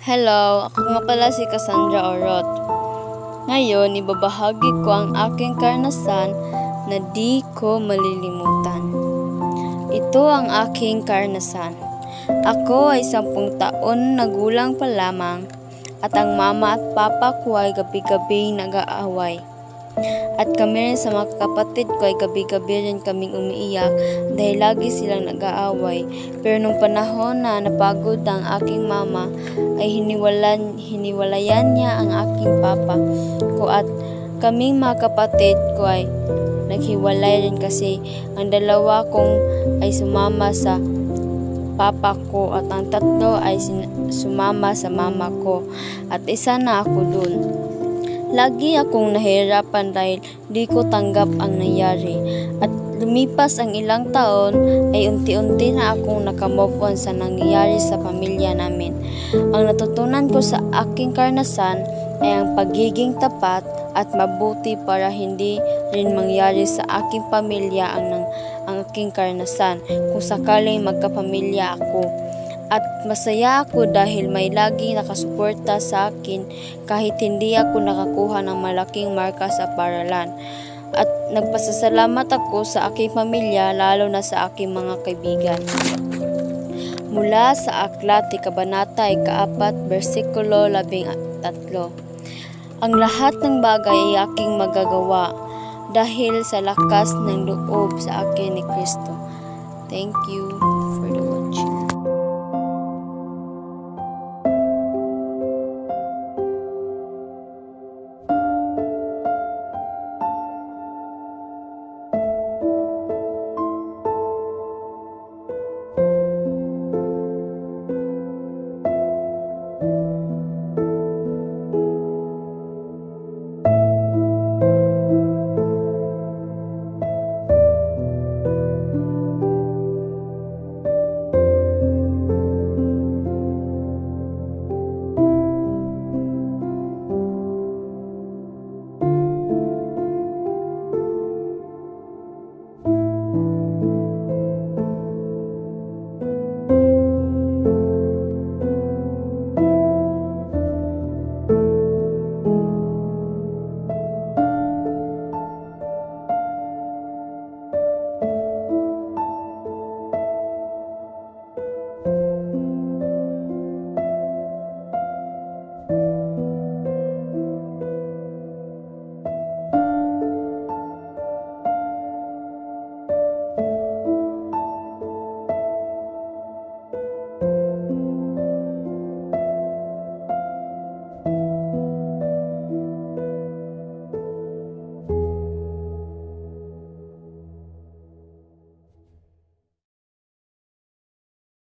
Hello, ako nga pala si Cassandra Orot. Ngayon, ibabahagi ko ang aking karanasan na di ko malilimutan. Ito ang aking karanasan. Ako ay 10 taon na gulang pa lamang at ang mama at papa ko ay gabi-gabi nag-aaway. At kami rin sa mga kapatid ko ay gabi-gabi rin kaming umiiyak dahil lagi silang nag-aaway. Pero nung panahon na napagod ang aking mama ay hiniwalayan niya ang aking papa ko at kaming mga kapatid ko ay naghiwalay rin kasi ang dalawa kong ay sumama sa papa ko at ang tatlo ay sumama sa mama ko at isa na ako dun. Lagi akong nahihirapan dahil di ko tanggap ang nangyari at lumipas ang ilang taon ay unti-unti na akong nakamove on sa nangyayari sa pamilya namin. Ang natutunan ko sa aking karanasan ay ang pagiging tapat at mabuti para hindi rin mangyari sa aking pamilya ang aking karanasan kung sakaling magkapamilya ako. At masaya ako dahil may lagi nakasuporta sa akin kahit hindi ako nakakuha ng malaking marka sa paaralan. At nagpasasalamat ako sa aking pamilya lalo na sa aking mga kaibigan. Mula sa Aklat, Kabanata 4, versikulo 13. Ang lahat ng bagay ay aking magagawa dahil sa lakas ng loob sa akin ni Kristo. Thank you.